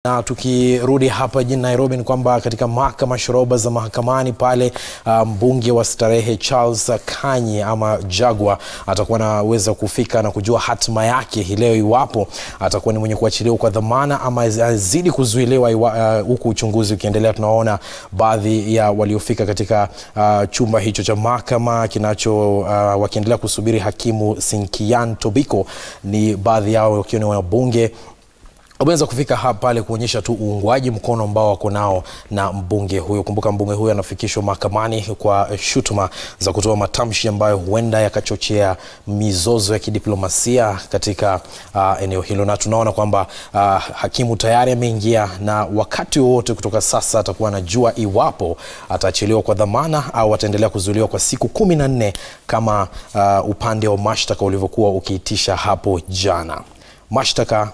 Na tukirudi hapa jijini Nairobi ni kwamba katika mahakama shoroba za mahakamani pale mbunge wa Starehe Charles Kanyi ama Njagua atakuwa anaweza kufika na kujua hatma yake hii leo, iwapo atakuwa ni mwenye kuachiliwa kwa dhamana ama azidi kuzuiliwa huku uchunguzi ukiendelea. Tunaona baadhi ya waliofika katika chumba hicho cha mahakama kinacho wakiendelea kusubiri hakimu Sinkian Tobiko, ni baadhi yao wakiwa ni wabunge wameweza kufika hapa pale kuonyesha tu uungwaji mkono ambao wako nao na mbunge huyo. Kumbuka mbunge huyo anafikishwa mahakamani kwa shutuma za kutoa matamshi ambayo huenda yakachochea mizozo ya kidiplomasia katika eneo hilo, na tunaona kwamba hakimu tayari ameingia, na wakati wowote kutoka sasa atakuwa anajua iwapo ataachiliwa kwa dhamana au ataendelea kuzuiliwa kwa siku 14 kama upande wa mashtaka ulivyokuwa ukiitisha hapo jana. Mashtaka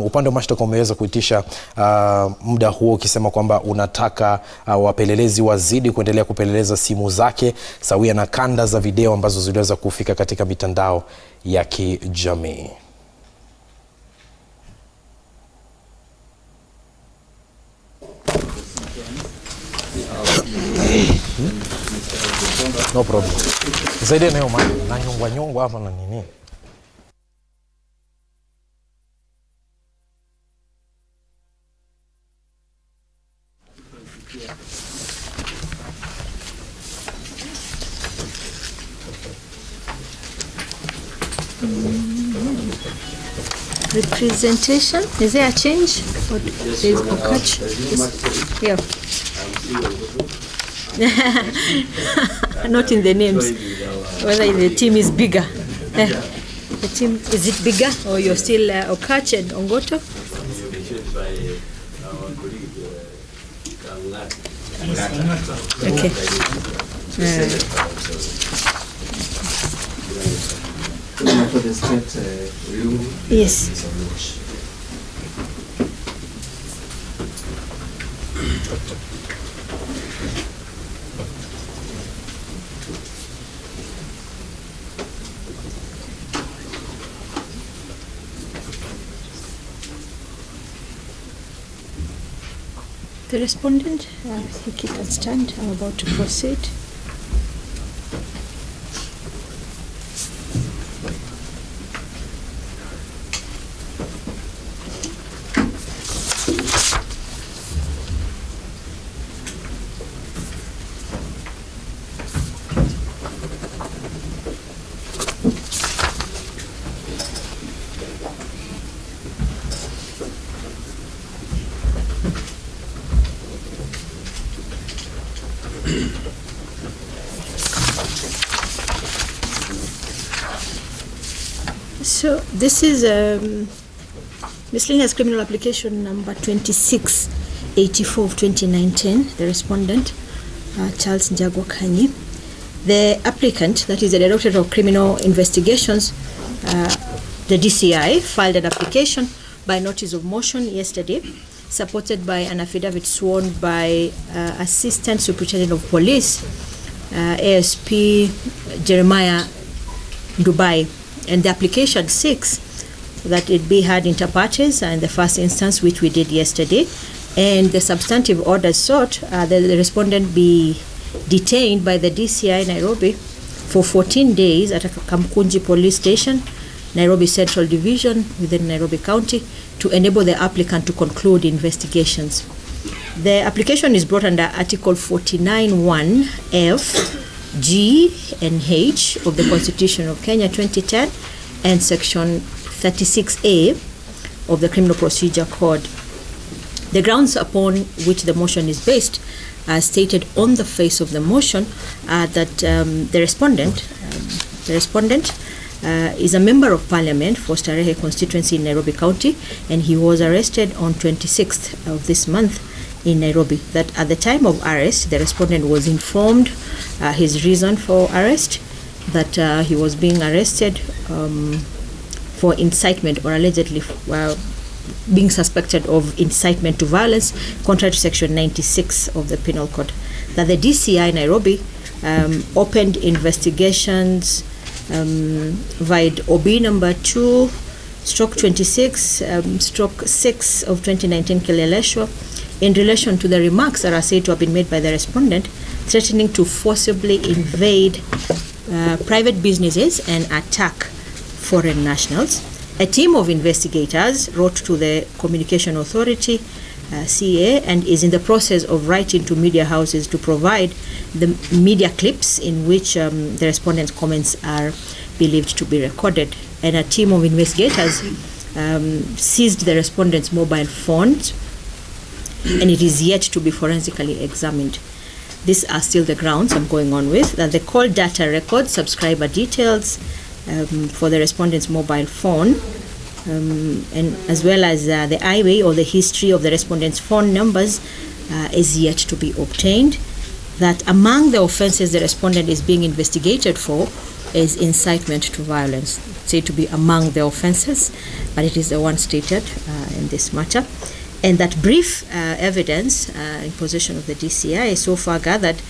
upande wa mashtaka umeweza kuitisha muda huo ukisema kwamba unataka wapelelezi wazidi kuendelea kupeleleza simu zake sawia na kanda za video ambazo ziliweza kufika katika mitandao ya kijamii. No problem. Zaidi eneo mali na nyongwa hapa na nini? Representation, is there a change? Or there is a catch? Yeah. Not in the names. Whether the team is bigger. The team, is it bigger or you're still Okache and Ongoto? Okay. Yes. The respondent, you keep at stand. I'm about to proceed. So this is miscellaneous criminal application number 2684 of 2019. The respondent, Charles Njagua Kanyi. The applicant, that is the Directorate of Criminal Investigations, the DCI, filed an application by notice of motion yesterday, supported by an affidavit sworn by Assistant Superintendent of Police, ASP Jeremiah Dubai. And the application seeks that it be heard inter partes in the first instance, which we did yesterday, and the substantive orders sought that the respondent be detained by the DCI Nairobi for 14 days at a Kamkunji Police Station, Nairobi Central Division within Nairobi County, to enable the applicant to conclude investigations. The application is brought under Article 49(1)(f), G and H of the Constitution of Kenya 2010 and Section 36A of the Criminal Procedure Code. The grounds upon which the motion is based, as stated on the face of the motion, are that the respondent is a member of Parliament for Starehe constituency in Nairobi County, and he was arrested on 26th of this month in Nairobi. That at the time of arrest, the respondent was informed his reason for arrest, that he was being arrested for incitement, or allegedly being suspected of incitement to violence, contrary to Section 96 of the Penal Code. That the DCI Nairobi opened investigations via OB number 2 stroke 26, stroke 6 of 2019 Kileleshwa, in relation to the remarks that are said to have been made by the respondent, threatening to forcibly invade private businesses and attack foreign nationals. A team of investigators wrote to the Communication Authority, CA, and is in the process of writing to media houses to provide the media clips in which the respondent's comments are believed to be recorded. And a team of investigators seized the respondent's mobile phones, and it is yet to be forensically examined. These are still the grounds I'm going on with. The call data records, subscriber details for the respondent's mobile phone, and as well as the highway or the history of the respondent's phone numbers is yet to be obtained. That among the offenses the respondent is being investigated for is incitement to violence, said to be among the offenses, but it is the one stated in this matter. And that brief evidence in possession of the DCI so far gathered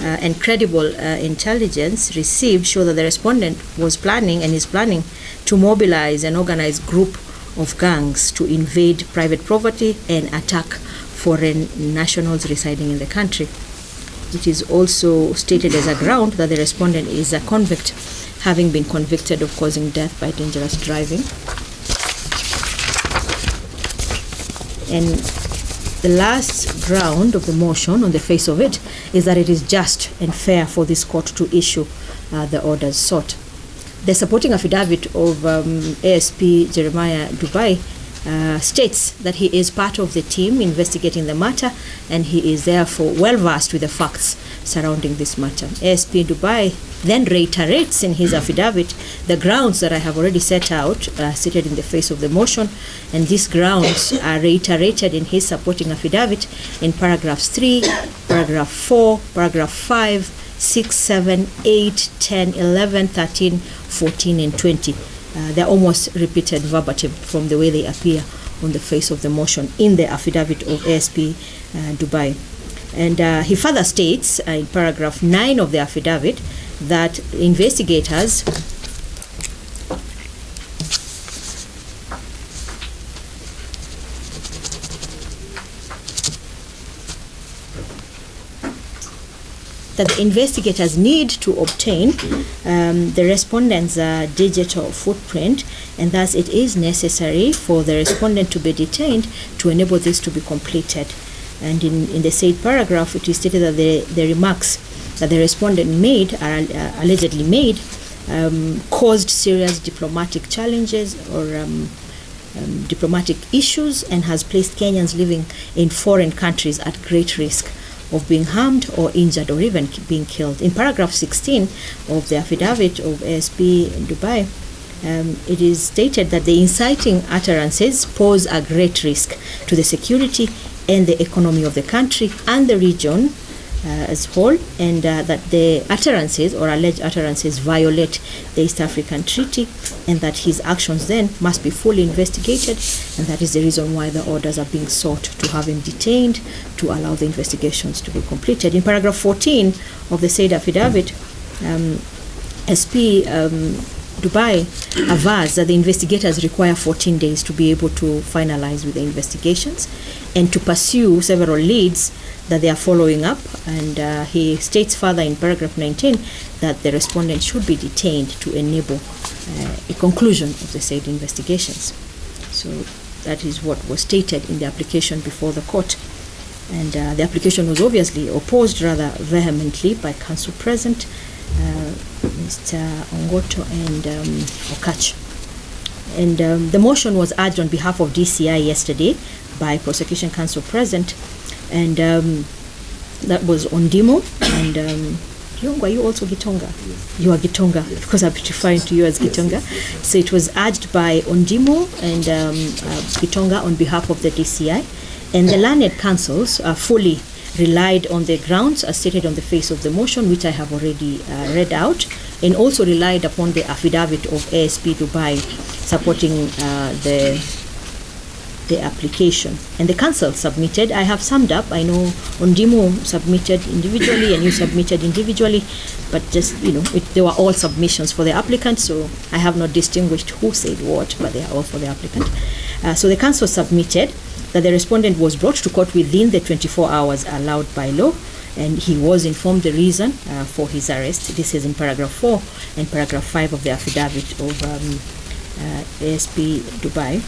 and credible intelligence received show that the respondent was planning and is planning to mobilize an organized group of gangs to invade private property and attack foreign nationals residing in the country. It is also stated as a ground that the respondent is a convict, having been convicted of causing death by dangerous driving. And the last ground of the motion on the face of it is that it is just and fair for this court to issue the orders sought. The supporting affidavit of ASP Jeremiah Dubai states that he is part of the team investigating the matter, and he is therefore well versed with the facts surrounding this matter. ASP Dubai then reiterates in his affidavit the grounds that I have already set out, stated in the face of the motion, and these grounds are reiterated in his supporting affidavit in paragraphs 3, paragraph 4, paragraph 5, 6, 7, 8, 10, 11, 13, 14, and 20. They're almost repeated verbatim from the way they appear on the face of the motion in the affidavit of ASP Dubai. And he further states in paragraph 9 of the affidavit that investigators need to obtain the respondent's digital footprint, and thus it is necessary for the respondent to be detained to enable this to be completed. And in the said paragraph, it is stated that the remarks that the respondent made, are allegedly made, caused serious diplomatic challenges or diplomatic issues, and has placed Kenyans living in foreign countries at great risk of being harmed or injured or even being killed. In paragraph 16 of the affidavit of ASP Dubai, it is stated that the inciting utterances pose a great risk to the security and the economy of the country and the region as a whole, and that the utterances or alleged utterances violate the East African Treaty, and that his actions then must be fully investigated, and that is the reason why the orders are being sought to have him detained to allow the investigations to be completed. In paragraph 14 of the said affidavit, SP Dubai avers that the investigators require 14 days to be able to finalize with the investigations and to pursue several leads that they are following up, and he states further in paragraph 19 that the respondent should be detained to enable a conclusion of the said investigations. So that is what was stated in the application before the court, and the application was obviously opposed rather vehemently by counsel present, Mr. Ongoto and Okach. And the motion was urged on behalf of DCI yesterday by prosecution counsel present, and that was Ondimo and Yongwa. You also Gitonga? Yes. You are Gitonga, because I'm referring to you as Gitonga. So it was urged by Ondimo and Gitonga on behalf of the DCI, and the learned counsels fully relied on the grounds as stated on the face of the motion, which I have already read out, and also relied upon the affidavit of ASP Dubai supporting the application. And the council submitted. I have summed up. I know Ondimo submitted individually and you submitted individually, but just, they were all submissions for the applicant, so I have not distinguished who said what, but they are all for the applicant. So the council submitted that the respondent was brought to court within the 24 hours allowed by law, and he was informed the reason for his arrest. This is in paragraph 4 and paragraph 5 of the affidavit of ASP Dubai.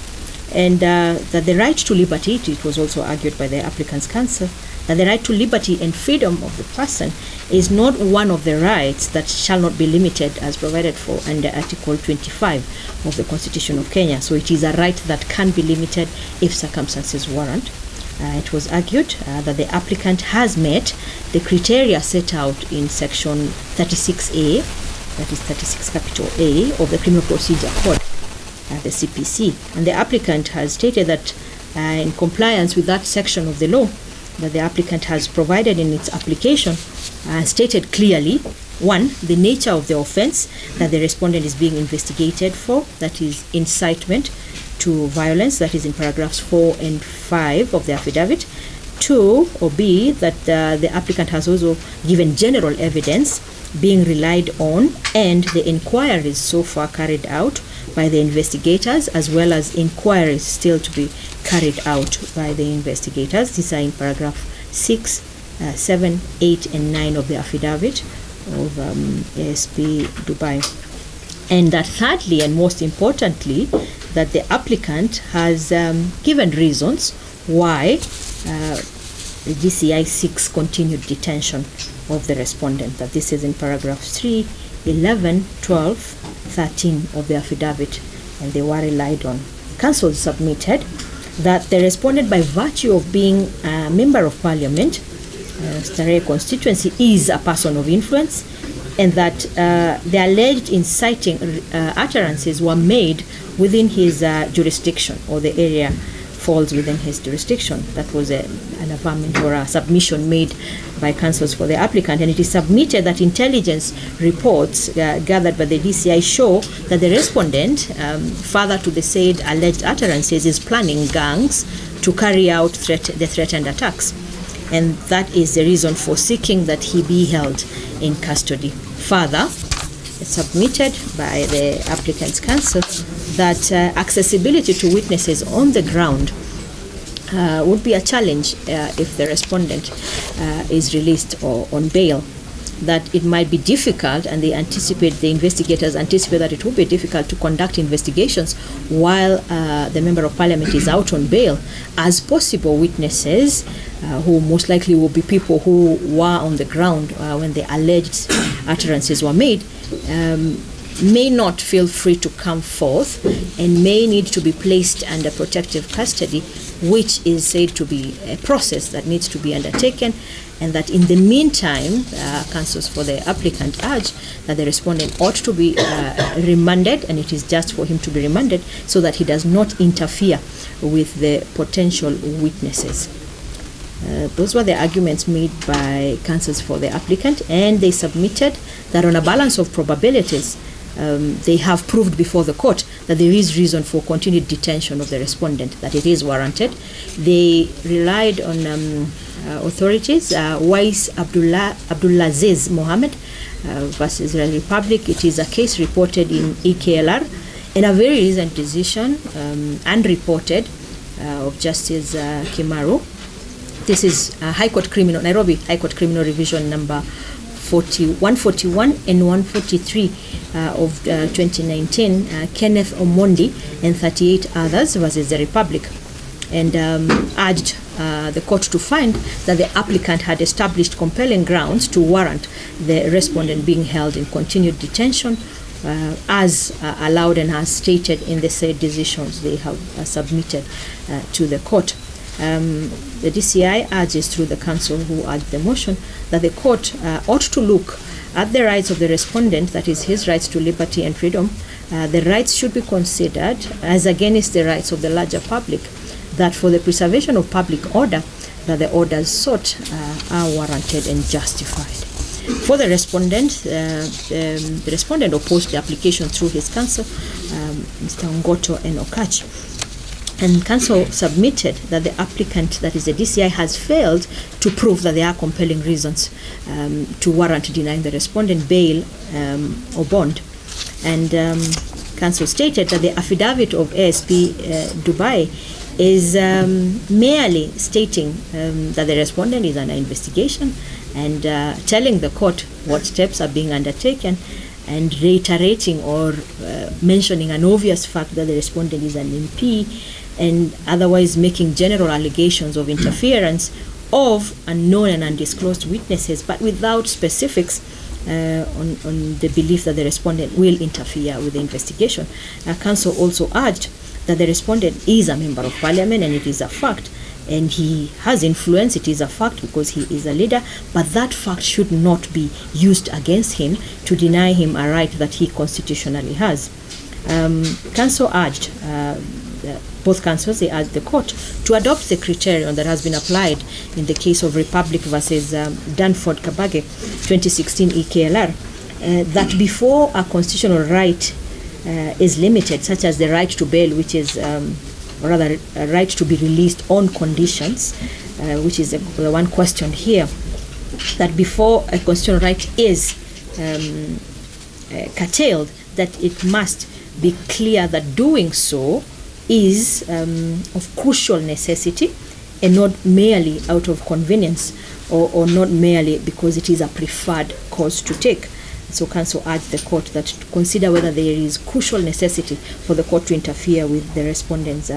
And that the right to liberty, it was also argued by the applicant's counsel, that the right to liberty and freedom of the person is not one of the rights that shall not be limited as provided for under Article 25 of the Constitution of Kenya. So it is a right that can be limited if circumstances warrant. It was argued that the applicant has met the criteria set out in Section 36A, that is 36 capital A of the Criminal Procedure Code, the CPC. And the applicant has stated that in compliance with that section of the law, that the applicant has provided in its application, stated clearly, 1, the nature of the offense that the respondent is being investigated for, that is incitement to violence, that is in paragraphs 4 and 5 of the affidavit. 2, or B, that the applicant has also given general evidence being relied on, and the inquiries so far carried out by the investigators, as well as inquiries still to be carried out by the investigators. These are in paragraph 6, 7, 8, and 9 of the affidavit of ASP Dubai. And that thirdly, and most importantly, that the applicant has given reasons why the DCI seeks continued detention of the respondent. That this is in paragraphs 3, 11, 12, 13 of the affidavit, and they were relied on. Council submitted that the respondent, by virtue of being a member of parliament, Starehe constituency, is a person of influence, and that the alleged inciting utterances were made within his jurisdiction, or the area falls within his jurisdiction. That was an affirmation or a submission made by counsels for the applicant, and it is submitted that intelligence reports gathered by the DCI show that the respondent, further to the said alleged utterances, is planning gangs to carry out the threatened attacks, and that is the reason for seeking that he be held in custody. Further, it's submitted by the applicant's counsel that accessibility to witnesses on the ground would be a challenge if the respondent is released or on bail. That it might be difficult, and the investigators anticipate that it will be difficult to conduct investigations while the Member of Parliament is out on bail, as possible witnesses who most likely will be people who were on the ground when the alleged utterances were made, may not feel free to come forth and may need to be placed under protective custody, which is said to be a process that needs to be undertaken, and that in the meantime, counsels for the applicant urge that the respondent ought to be remanded, and it is just for him to be remanded so that he does not interfere with the potential witnesses. Those were the arguments made by counsels for the applicant, and they submitted that on a balance of probabilities, they have proved before the court that there is reason for continued detention of the respondent, that it is warranted. They relied on authorities, Wais Abdulaziz Mohammed versus the Republic. It is a case reported in EKLR, and a very recent decision unreported of Justice Kimaru. This is Nairobi High Court Criminal Revision number 141 and 143 of 2019, Kenneth Omondi and 38 others versus the Republic, and urged the court to find that the applicant had established compelling grounds to warrant the respondent being held in continued detention as allowed and as stated in the said decisions they have submitted to the court. The DCI urges through the counsel who urged the motion that the court ought to look at the rights of the respondent, that is his rights to liberty and freedom. The rights should be considered as against the rights of the larger public, that for the preservation of public order, that the orders sought are warranted and justified. For the respondent opposed the application through his counsel, Mr. Ngoto and Okachi. And counsel submitted that the applicant, that is the DCI, has failed to prove that there are compelling reasons to warrant denying the respondent bail or bond. And counsel stated that the affidavit of ASP Dubai is merely stating that the respondent is under investigation and telling the court what steps are being undertaken, and reiterating or mentioning an obvious fact that the respondent is an MP, and otherwise making general allegations of interference of unknown and undisclosed witnesses, but without specifics on the belief that the respondent will interfere with the investigation. Counsel also urged that the respondent is a member of parliament, and it is a fact, and he has influence, it is a fact, because he is a leader, but that fact should not be used against him to deny him a right that he constitutionally has. Counsel urged, both counsels, they urged the court to adopt the criterion that has been applied in the case of Republic versus Danford Kabage 2016 EKLR, that before a constitutional right is limited, such as the right to bail, which is or rather a right to be released on conditions, which is the one question here, that before a constitutional right is curtailed, that it must be clear that doing so is of crucial necessity and not merely out of convenience, or not merely because it is a preferred course to take. So counsel urged the court that to consider whether there is crucial necessity for the court to interfere with the respondent's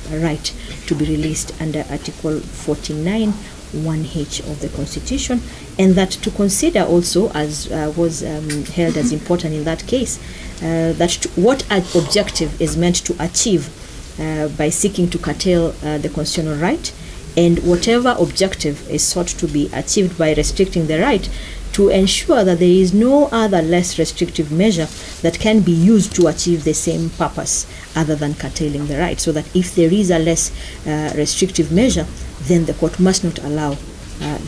right to be released under Article 49 1H of the Constitution, and that to consider also, as was held as important in that case, that what objective is meant to achieve by seeking to curtail the constitutional right, and whatever objective is sought to be achieved by restricting the right, to ensure that there is no other less restrictive measure that can be used to achieve the same purpose other than curtailing the right, so that if there is a less restrictive measure, then the court must not allow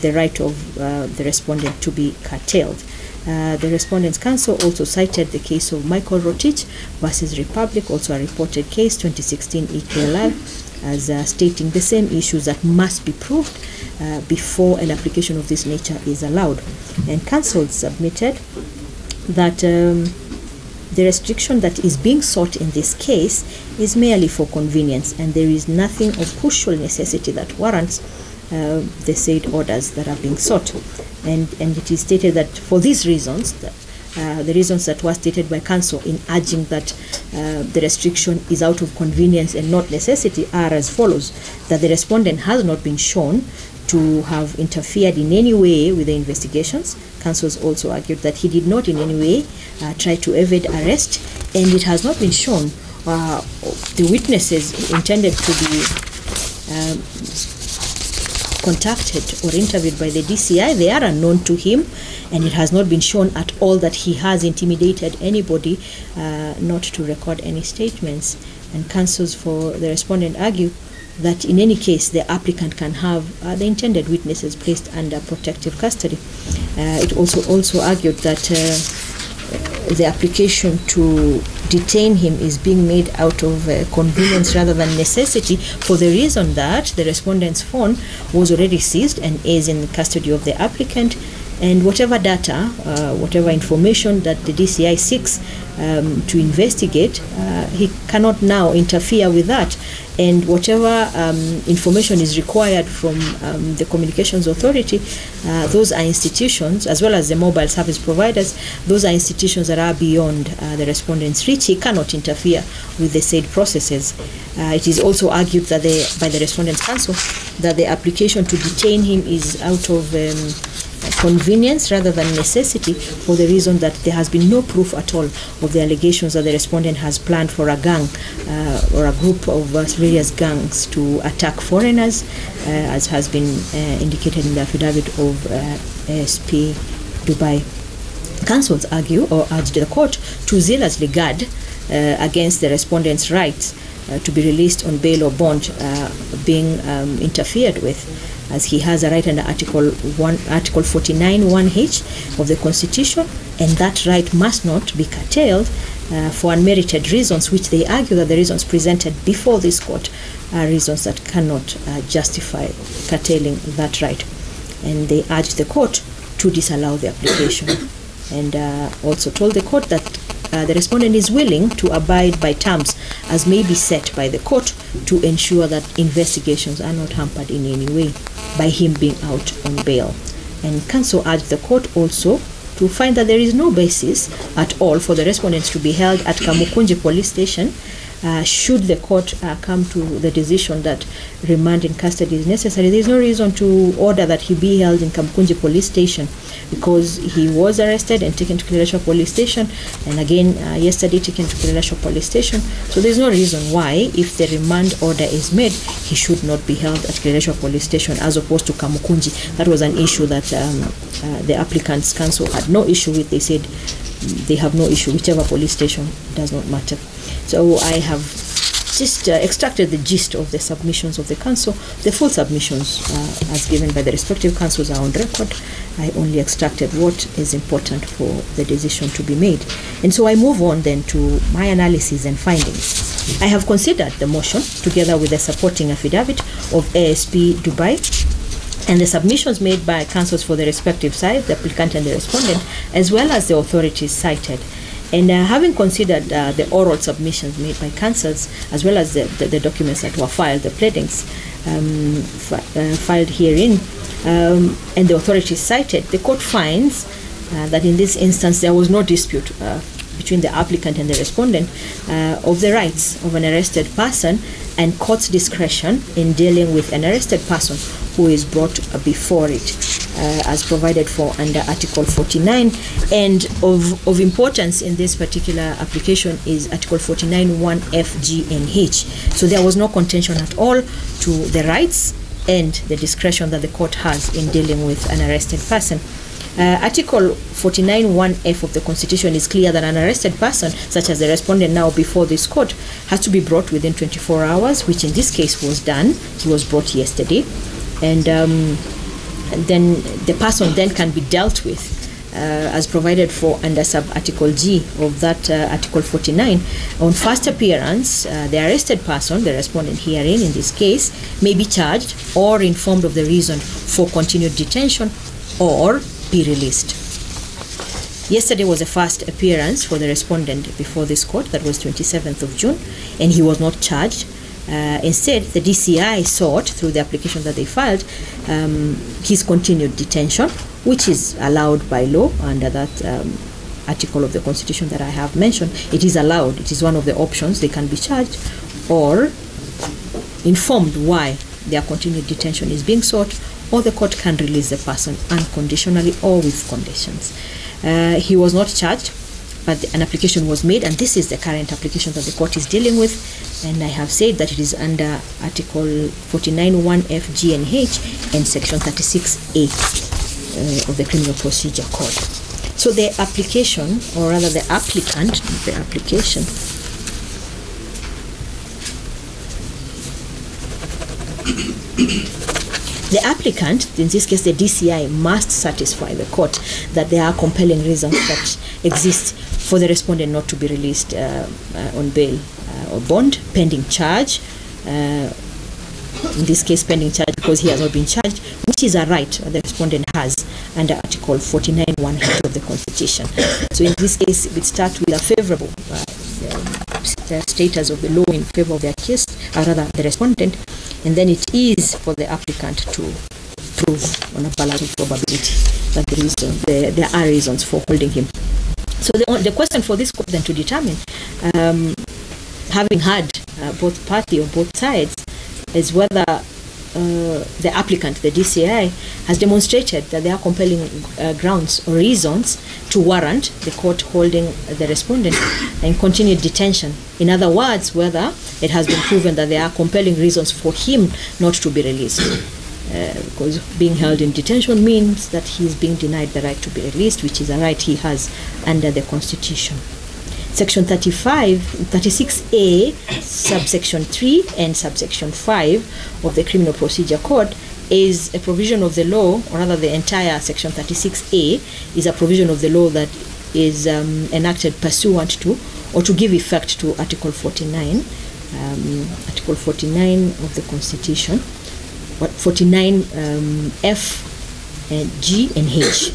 the right of the respondent to be curtailed. The Respondents' Counsel also cited the case of Michael Rotich versus Republic, also a reported case, 2016 EKLR, as stating the same issues that must be proved before an application of this nature is allowed. And counsel submitted that the restriction that is being sought in this case is merely for convenience, and there is nothing of crucial necessity that warrants the said orders that are being sought. And it is stated that for these reasons, the reasons that were stated by counsel in urging that the restriction is out of convenience and not necessity are as follows: that the respondent has not been shown to have interfered in any way with the investigations. Counsel also argued that he did not in any way try to evade arrest, and it has not been shown the witnesses intended to be contacted or interviewed by the DCI, they are unknown to him, and it has not been shown at all that he has intimidated anybody not to record any statements. And counsels for the respondent argue that in any case the applicant can have the intended witnesses placed under protective custody. It also argued that the application to detain him is being made out of convenience rather than necessity, for the reason that the respondent's phone was already seized and is in the custody of the applicant, and whatever data, whatever information that the DCI seeks to investigate, he cannot now interfere with that. And whatever information is required from the Communications Authority, those are institutions, as well as the mobile service providers, those are institutions that are beyond the respondent's reach. He cannot interfere with the said processes. It is also argued that by the Respondents' Counsel that the application to detain him is out of convenience rather than necessity, for the reason that there has been no proof at all of the allegations that the respondent has planned for a gang or a group of various gangs to attack foreigners, as has been indicated in the affidavit of ASP Dubai. Counsels argue or urge the court to zealously guard against the respondent's rights to be released on bail or bond being interfered with, as he has a right under Article 49 1H of the Constitution, and that right must not be curtailed for unmerited reasons, which they argue that the reasons presented before this court reasons that cannot justify curtailing that right. And they urged the court to disallow the application, and also told the court that the respondent is willing to abide by terms as may be set by the court to ensure that investigations are not hampered in any way by him being out on bail. And counsel urged the court also to find that there is no basis at all for the respondents to be held at Kamukunji police station should the court come to the decision that remand in custody is necessary. There is no reason to order that he be held in Kamukunji police station, because he was arrested and taken to Kileleshwa police station, and again yesterday taken to Kileleshwa police station. So there is no reason why, if the remand order is made, he should not be held at Kileleshwa police station as opposed to Kamukunji. That was an issue that the applicant's counsel had no issue with. They said they have no issue, whichever police station, does not matter. So I have just extracted the gist of the submissions of the counsel. The full submissions as given by the respective counsels are on record. I only extracted what is important for the decision to be made. And so I move on then to my analysis and findings. I have considered the motion together with the supporting affidavit of ASP Dubai and the submissions made by counsels for the respective side, the applicant and the respondent, as well as the authorities cited. And having considered the oral submissions made by counsels, as well as the documents that were filed, the pleadings filed herein, and the authorities cited, the court finds that in this instance there was no dispute between the applicant and the respondent of the rights of an arrested person and court's discretion in dealing with an arrested person who is brought before it, as provided for under Article 49. And of importance in this particular application is Article 49 1F, G, and H. So there was no contention at all to the rights and the discretion that the court has in dealing with an arrested person. Article 49 1F of the Constitution is clear that an arrested person, such as the respondent now before this court, has to be brought within 24 hours, which in this case was done. He was brought yesterday. And then the person then can be dealt with as provided for under sub-article G of that Article 49. On first appearance, the arrested person, the respondent herein in this case, may be charged or informed of the reason for continued detention or be released. Yesterday was the first appearance for the respondent before this court. That was 27th of June, and he was not charged. Instead, the DCI sought, through the application that they filed, his continued detention, which is allowed by law under that article of the Constitution that I have mentioned. It is allowed. It is one of the options. They can be charged or informed why their continued detention is being sought, or the court can release the person unconditionally or with conditions. He was not charged, but an application was made, and this is the current application that the court is dealing with. And I have said that it is under Article 49 1F, G, and H, and Section 36A of the Criminal Procedure Code. So the application, or rather the applicant, the application, the applicant, in this case the DCI, must satisfy the court that there are compelling reasons that exist for the respondent not to be released on bail or bond pending charge. In this case, pending charge because he has not been charged, which is a right the respondent has under Article 49 1H of the Constitution. So in this case, we start with a favorable status of the law in favor of their case, or rather the respondent, and then it is for the applicant to prove on a balance of probability that there are reasons for holding him. So the question for this court then to determine, having had both party or both sides, is whether the applicant, the DCI, has demonstrated that there are compelling grounds or reasons to warrant the court holding the respondent in continued detention. In other words, whether it has been proven that there are compelling reasons for him not to be released. Because being held in detention means that he is being denied the right to be released, which is a right he has under the Constitution. Section 36A, subsection 3 and subsection 5 of the Criminal Procedure Code is a provision of the law, or rather the entire section 36A is a provision of the law that is enacted pursuant to or to give effect to Article 49 Article 49 of the Constitution, 49 F, and G and H.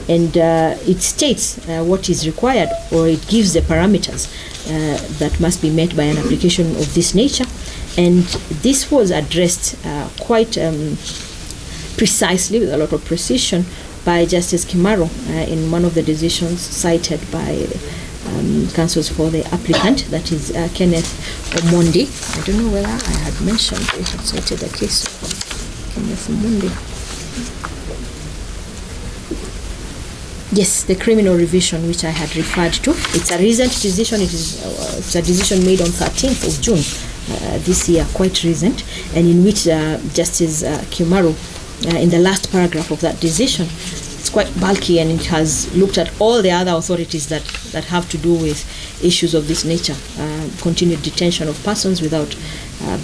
And it states what is required, or it gives the parameters that must be met by an application of this nature. And this was addressed quite precisely, with a lot of precision, by Justice Kimaro in one of the decisions cited by counsels for the applicant, that is Kenneth Omondi. I don't know whether I had mentioned it, had cited the case of Kenneth Omondi. Yes, the criminal revision which I had referred to. It's a recent decision. It's a decision made on 13th of June this year, quite recent, and in which Justice Kimaro, in the last paragraph of that decision, it's quite bulky, and it has looked at all the other authorities that have to do with issues of this nature, continued detention of persons without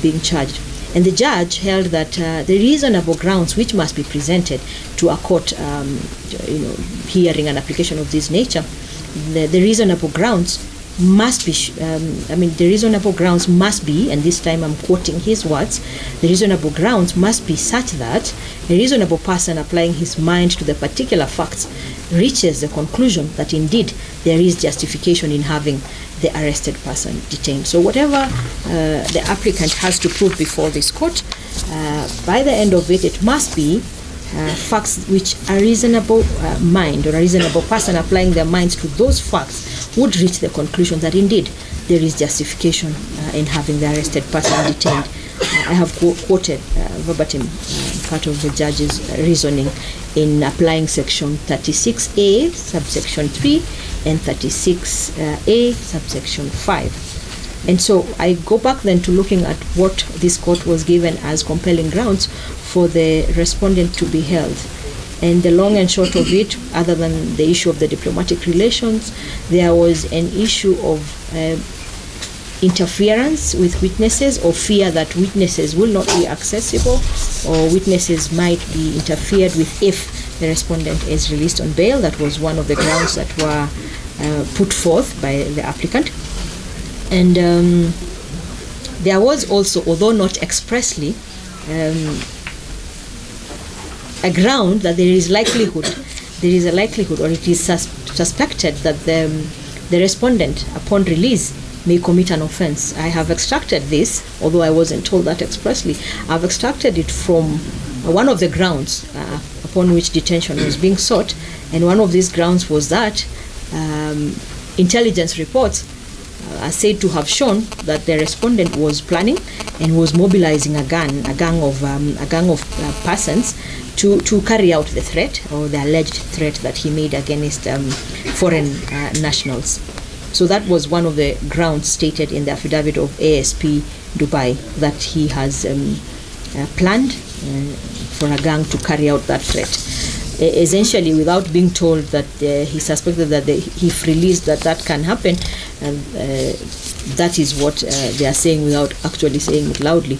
being charged. And the judge held that the reasonable grounds which must be presented to a court, hearing an application of this nature, the reasonable grounds must be, the reasonable grounds must be, and this time I'm quoting his words, the reasonable grounds must be such that a reasonable person applying his mind to the particular facts reaches the conclusion that indeed there is justification in having the arrested person detained. So whatever the applicant has to prove before this court, by the end of it, it must be facts which a reasonable mind or a reasonable person applying their minds to those facts would reach the conclusion that indeed there is justification in having the arrested person detained. I have quoted verbatim part of the judge's reasoning in applying section 36A subsection 3 and 36A subsection 5. And so I go back then to looking at what this court was given as compelling grounds for the respondent to be held. And the long and short of it, other than the issue of the diplomatic relations, there was an issue of interference with witnesses, or fear that witnesses will not be accessible, or witnesses might be interfered with if the respondent is released on bail. That was one of the grounds that were put forth by the applicant. And there was also, although not expressly, a ground that there is a likelihood, or it is suspected that the respondent, upon release, may commit an offense. I have extracted this, although I wasn't told that expressly. I've extracted it from one of the grounds upon which detention was being sought, and one of these grounds was that intelligence reports are said to have shown that the respondent was planning and was mobilizing a gang of persons to carry out the threat, or the alleged threat that he made against foreign nationals. So that was one of the grounds stated in the affidavit of ASP Dubai, that he has planned for a gang to carry out that threat. Essentially, without being told that he suspected that if released that can happen, and that is what they are saying without actually saying it loudly,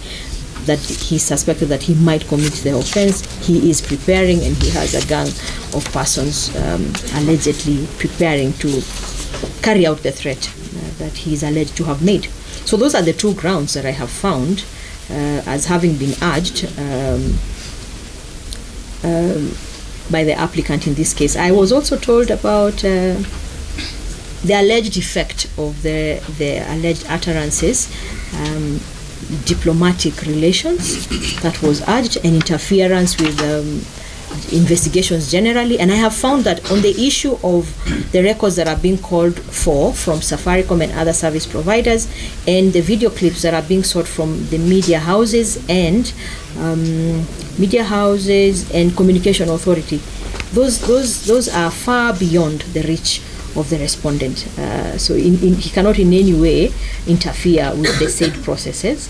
that he suspected that he might commit the offense. He is preparing, and he has a gang of persons allegedly preparing to carry out the threat that he is alleged to have made. So those are the two grounds that I have found as having been urged by the applicant in this case. I was also told about the alleged effect of the alleged utterances, diplomatic relations that was urged, and interference with investigations generally. And I have found that on the issue of the records that are being called for from Safaricom and other service providers, and the video clips that are being sought from the media houses and communication authority, those are far beyond the reach of the respondent. So he cannot in any way interfere with the said processes.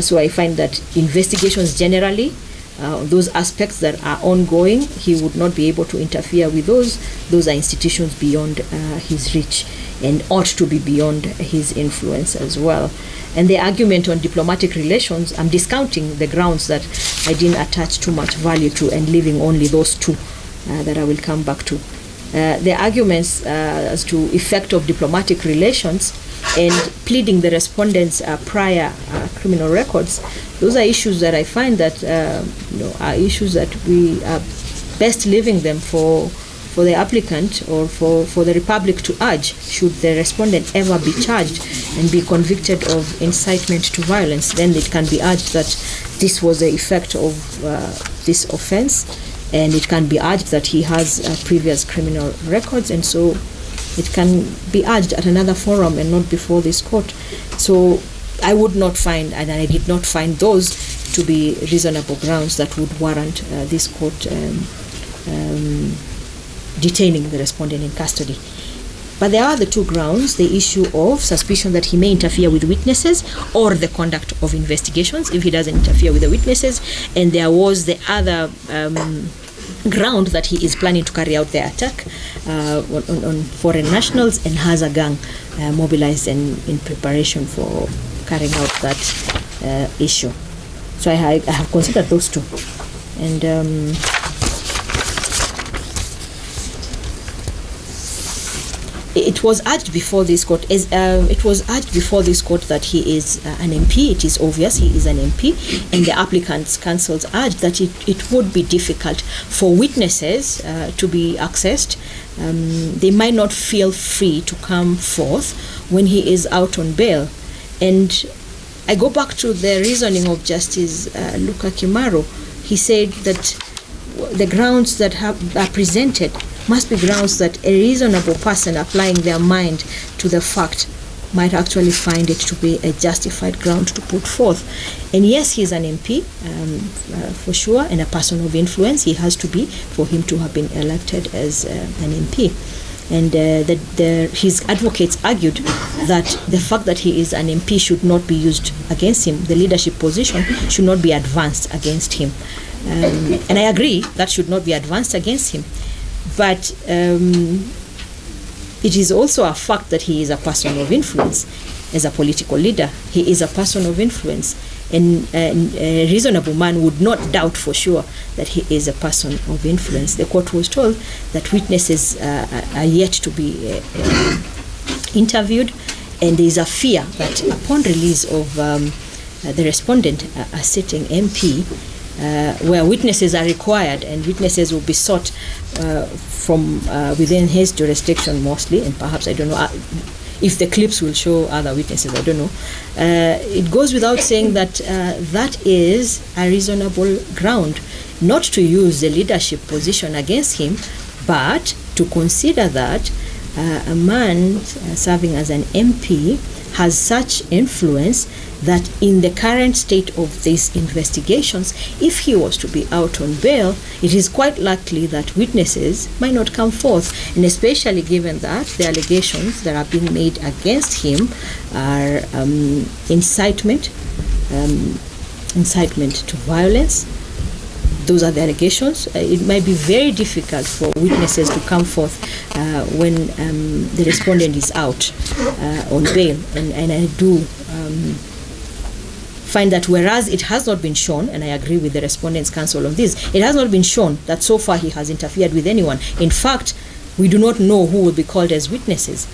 So I find that investigations generally, those aspects that are ongoing, he would not be able to interfere with those. Those are institutions beyond his reach and ought to be beyond his influence as well. And the argument on diplomatic relations, I'm discounting the grounds that I didn't attach too much value to, and leaving only those two that I will come back to. The arguments as to effect of diplomatic relations, and pleading the respondent's prior criminal records, those are issues that I find that are issues that we are best leaving them for the applicant or for the Republic to urge, should the respondent ever be charged and be convicted of incitement to violence. Then it can be urged that this was the effect of this offense, and it can be urged that he has previous criminal records, and so it can be urged at another forum and not before this court. So I would not find, and I did not find those to be reasonable grounds that would warrant this court detaining the respondent in custody. But there are the two grounds: the issue of suspicion that he may interfere with witnesses or the conduct of investigations if he doesn't interfere with the witnesses, and there was the other ground that he is planning to carry out the attack on foreign nationals and has a gang mobilized and in preparation for carrying out that issue. So I have considered those two, and it was urged before this court that he is an MP. It is obvious he is an MP, and the applicant's counsels urged that it would be difficult for witnesses to be accessed. They might not feel free to come forth when he is out on bail. And I go back to the reasoning of Justice Luka Kimaro. He said that the grounds that are presented must be grounds that a reasonable person applying their mind to the fact might actually find it to be a justified ground to put forth. And yes, he is an MP, for sure, and a person of influence. He has to be for him to have been elected as an MP. And his advocates argued that the fact that he is an MP should not be used against him. The leadership position should not be advanced against him. And I agree that should not be advanced against him. But it is also a fact that he is a person of influence. As a political leader, he is a person of influence. And a reasonable man would not doubt for sure that he is a person of influence. The court was told that witnesses are yet to be interviewed, and there is a fear that upon release of the respondent, a sitting MP, where witnesses are required and witnesses will be sought from within his jurisdiction mostly, and perhaps, I don't know, if the clips will show other witnesses, I don't know. It goes without saying that that is a reasonable ground, not to use the leadership position against him, but to consider that a man serving as an MP has such influence that in the current state of these investigations, if he was to be out on bail, it is quite likely that witnesses might not come forth, and especially given that the allegations that are being made against him are incitement to violence. Those are the allegations. It might be very difficult for witnesses to come forth when the respondent is out on bail, and I do find that whereas it has not been shown, and I agree with the respondent's counsel on this, it has not been shown that so far he has interfered with anyone. In fact, we do not know who will be called as witnesses.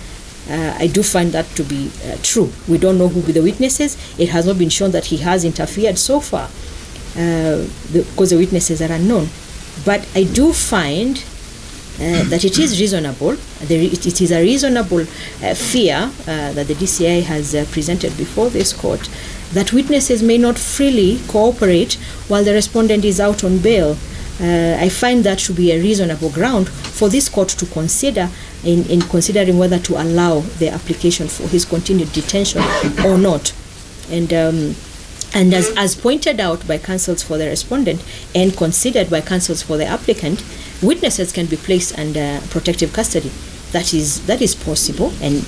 I do find that to be true. We don't know who will be the witnesses. It has not been shown that he has interfered so far, because the witnesses are unknown. But I do find that it is reasonable, it is a reasonable fear that the DCI has presented before this court, that witnesses may not freely cooperate while the respondent is out on bail. I find that to be a reasonable ground for this court to consider in considering whether to allow the application for his continued detention or not. And as pointed out by counsels for the respondent and considered by counsels for the applicant, witnesses can be placed under protective custody. That is possible, and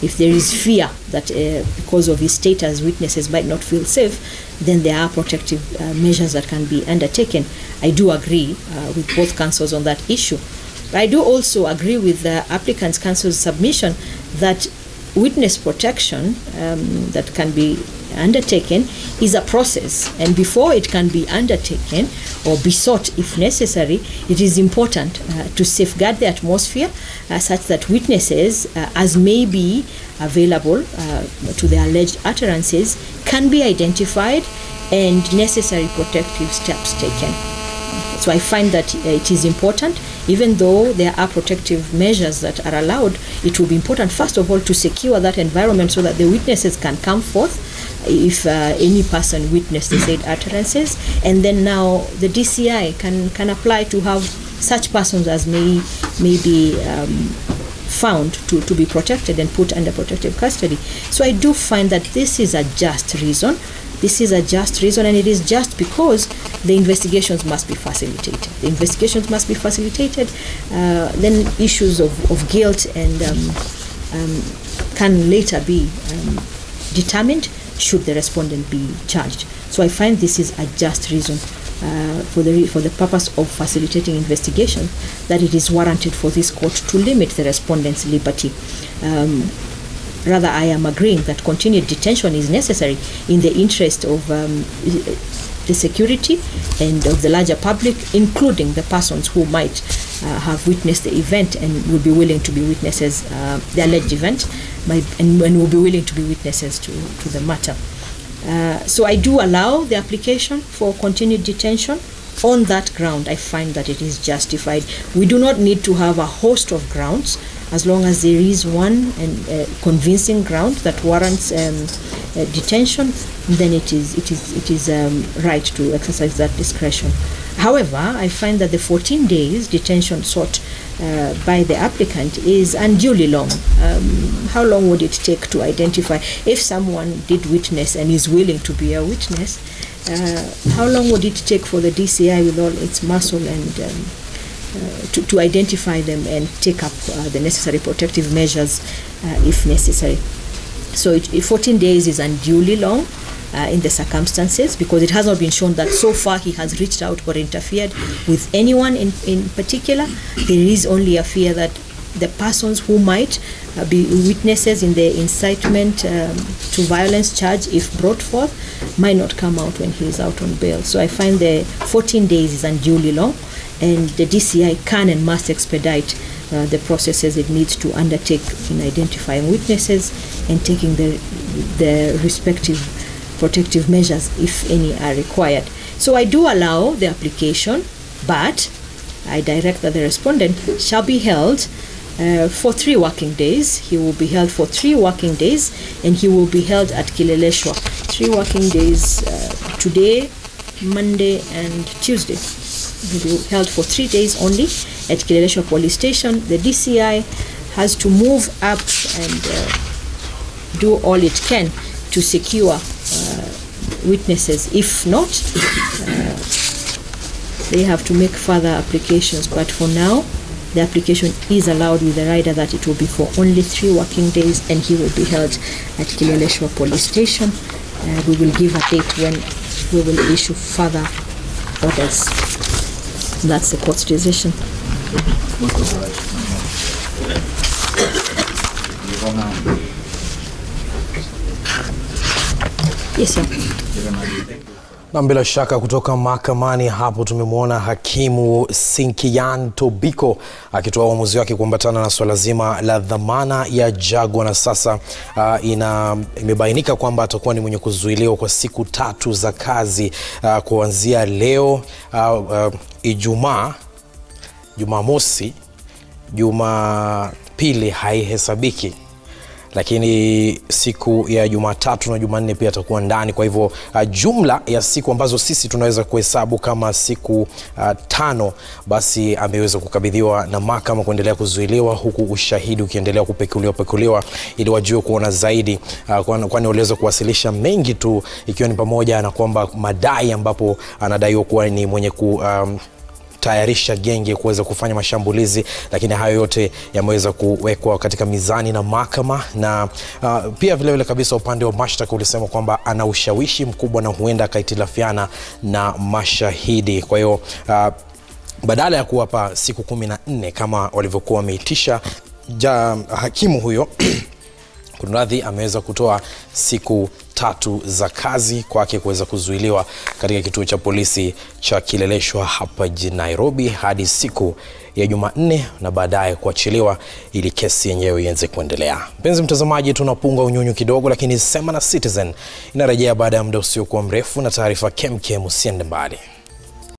if there is fear that because of his status witnesses might not feel safe, then there are protective measures that can be undertaken. I do agree with both counsels on that issue. But I do also agree with the applicant's counsel's submission that witness protection that can be undertaken is a process, and before it can be undertaken or be sought if necessary, it is important to safeguard the atmosphere such that witnesses, as may be available to the alleged utterances can be identified and necessary protective steps taken. So I find that it is important, even though there are protective measures that are allowed, it will be important, first of all, to secure that environment so that the witnesses can come forth if any person witnessed the said utterances. And then now the DCI can apply to have such persons as may be found to be protected and put under protective custody. So I do find that this is a just reason. This is a just reason, and it is just because the investigations must be facilitated. The investigations must be facilitated. Then issues of guilt and can later be determined should the respondent be charged. So I find this is a just reason for the purpose of facilitating investigation, that it is warranted for this court to limit the respondent's liberty. Rather, I am agreeing that continued detention is necessary in the interest of the security and of the larger public, including the persons who might have witnessed the event and will be willing to be witnesses, the alleged event, and will be willing to be witnesses to the matter. So I do allow the application for continued detention. On that ground, I find that it is justified. We do not need to have a host of grounds. As long as there is one convincing ground that warrants detention, then it is right to exercise that discretion. However, I find that the 14 days detention sought by the applicant is unduly long. How long would it take to identify if someone did witness and is willing to be a witness? How long would it take for the DCI with all its muscle and to identify them and take up the necessary protective measures if necessary? So 14 days is unduly long in the circumstances, because it has not been shown that so far he has reached out or interfered with anyone in particular. There is only a fear that the persons who might be witnesses in the incitement to violence charge, if brought forth, might not come out when he is out on bail. So I find the 14 days is unduly long, and the DCI can and must expedite the processes it needs to undertake in identifying witnesses and taking the respective protective measures, if any are required. So I do allow the application, but I direct that the respondent shall be held for 3 working days. He will be held for 3 working days, and he will be held at Kileleshwa. 3 working days, today, Monday, and Tuesday. He will be held for 3 days only at Kileleshwa Police Station. The DCI has to move up and do all it can to secure witnesses. If not, they have to make further applications. But for now, the application is allowed with the rider that it will be for only 3 working days, and he will be held at Kileleshwa Police Station. We will give a date when we will issue further orders. That's the court's decision. Yes, sir. Na bila shaka kutoka mahakamani hapo tumemwona hakimu Sinkiyan Tobiko akitoa uamuzi wake kuambatana na swala zima la dhamana ya Jaguar, na sasa imebainika kwamba atakuwa ni mwenye kuzuiliwa kwa siku 3 za kazi kuanzia leo, Ijumaa, Jumamosi, Jumapili haihesabiki, lakini siku ya Jumatatu na Jumanne pia atakuwa ndani. Kwa hivyo jumla ya siku ambazo sisi tunaweza kuhesabu kama siku 5, basi ameweza kukabidhiwa na mahakama kuendelea kuzuiliwa, huku ushahidi ukiendelea kupekuliwa ili wajue kuona zaidi, kwani waliweza kuwasilisha mengi tu, ikiwa ni pamoja na kwamba madai ambapo anadaiwa kuwa ni mwenye tayarisha genge kuweza kufanya mashambulizi, lakini hayo yote yameweza kuwekwa katika mizani na mahakama. Na pia vile vile kabisa upande wa mashtaka ulisema kwamba ana ushawishi mkubwa na huenda akaitilafiana na mashahidi. Kwa hiyo badala ya kuwapa siku 14 kama walivyokuwa wameitisha hakimu huyo Kunradhi, ameweza kutoa siku 3 za kazi kwake kuweza kuzuiliwa katika kituo cha polisi cha Kileleshwa hapa jijini Nairobi hadi siku ya Jumanne na baadaye kuachiliwa ili kesi yenyewe ianze kuendelea. Mpenzi mtazamaji, tunapunga unyunyu kidogo, lakini Sema na Citizen inarejea baada ya muda usiokuwa mrefu na taarifa kemkem. Usiende mbali.